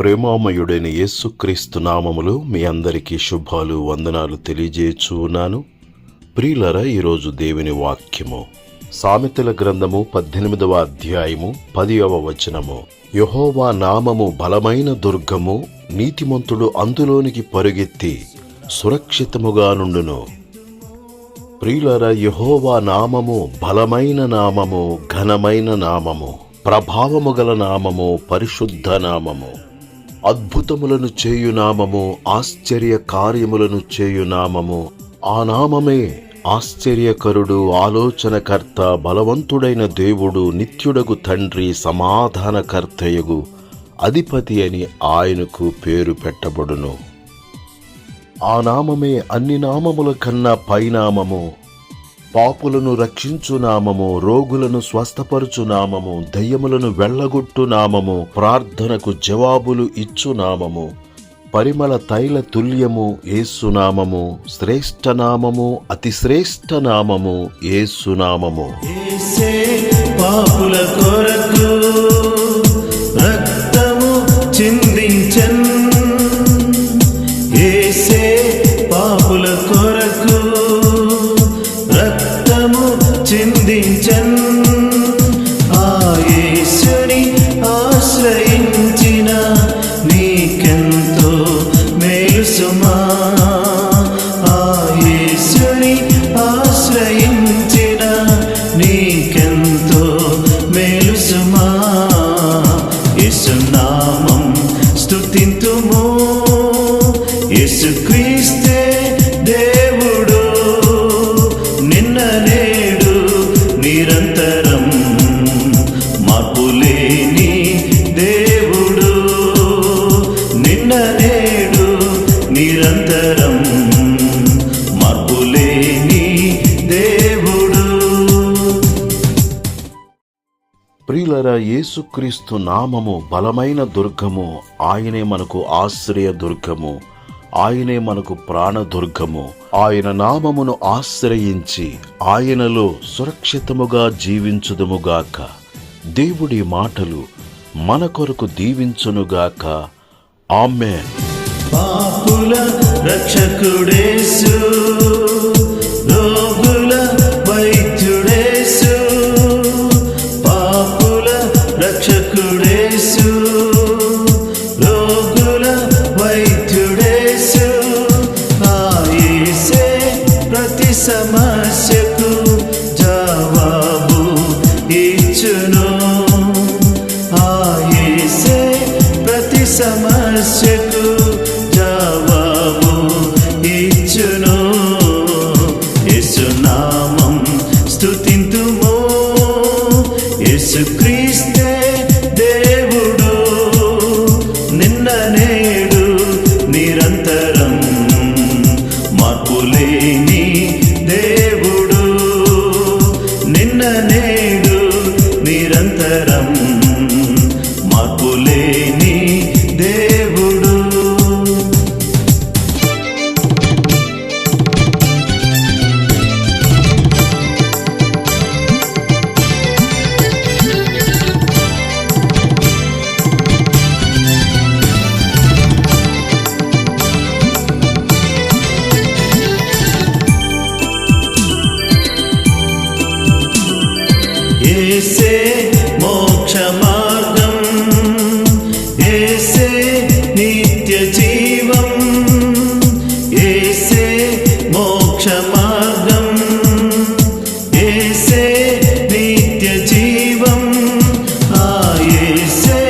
ప్రేమామయుడైన యేసుక్రీస్తు నామములో మీ అందరికీ శుభాలు వందనాలు తెలియజేయుచున్నాను. ప్రియులారా, ఈరోజు దేవుని వాక్యము సామెతల గ్రంథము 18వ అధ్యాయము 10వ వచనము. యెహోవా నామము బలమైన దుర్గము, నీతిమంతుడు అందులోనికి పరుగెత్తి సురక్షితముగా నుండును. ప్రియులారా, యెహోవా నామము బలమైన నామము, ఘనమైన నామము, ప్రభావము గల నామము, పరిశుద్ధ నామము, అద్భుతములను చేయు నామము, ఆశ్చర్య కార్యములను చేయు నామము. ఆ నామమే ఆశ్చర్యకరుడు, ఆలోచనకర్త, బలవంతుడైన దేవుడు, నిత్యుడగు తండ్రి, సమాధానకర్తయగు అధిపతి అని ఆయనకు పేరు పెట్టబడును. ఆ నామమే అన్ని నామముల కన్నా పైనామము, పాపులను రక్షించు నామము, రోగులను స్వస్థపరచు నామము, దయ్యములను వెళ్ళగొట్టు నామము, ప్రార్థనకు జవాబులు ఇచ్చు నామము, పరిమళ తైల తుల్యము యేసునామము, శ్రేష్ఠ నామము, అతి శ్రేష్ఠ నామము యేసునామము. యేసే పాపుల కొరకు రక్తము చిందించెన్, యేసే పాపుల కొరకు రక్తము చిందించెన్. ఆ యేసుని ఆశ్రయించిన నీకెంతో మేలు సుమా. ఆ యేసుని ఆశ్రయించిన నీకెంతో మేలు సుమా. యేసు నామం స్తుతింతుము, యేసుక్రీస్తే దేవుడు, నిన్న నేడు నిరంతరం మార్పులేని దేవుడు, నిన్న నేడు నిరంతరం మార్పులేని దేవుడు. ప్రియులారా, యేసుక్రీస్తు నామము బలమైన దుర్గము. ఆయనే మనకు ఆశ్రయ దుర్గము, ఆయనే మనకు ప్రాణదుర్గము. ఆయన నామమును ఆశ్రయించి ఆయనలో సురక్షితముగా జీవించుదుముగాక. దేవుడి మాటలు మన కొరకు దీవించునుగాక. ఆమేన్. పాపుల రక్షకుడేసు, రోగుల వైద్యుడేసు, పాపుల రక్షకుడేసు, రోగుల వైద్యుడేసు. ఆ యేసే ప్రతి సమస్యకు జవాబు ఇచ్చును. ఆ యేసే ప్రతి సమస్యకు జవాబు ఇచ్చును. యేసు నామం స్తుతింతుము, యేసుక్రీస్తే దేవుడు, నిన్న నేడు నిరంతరం మార్పులేని దేవుడు, నిన్న నేడు నిరంతరం మార్పులేని దేవుడు. యేసే మోక్ష మార్గం, యేసే నిత్య జీవం, యేసే మోక్ష మార్గం, యేసే నిత్య జీవం. ఆ యేసే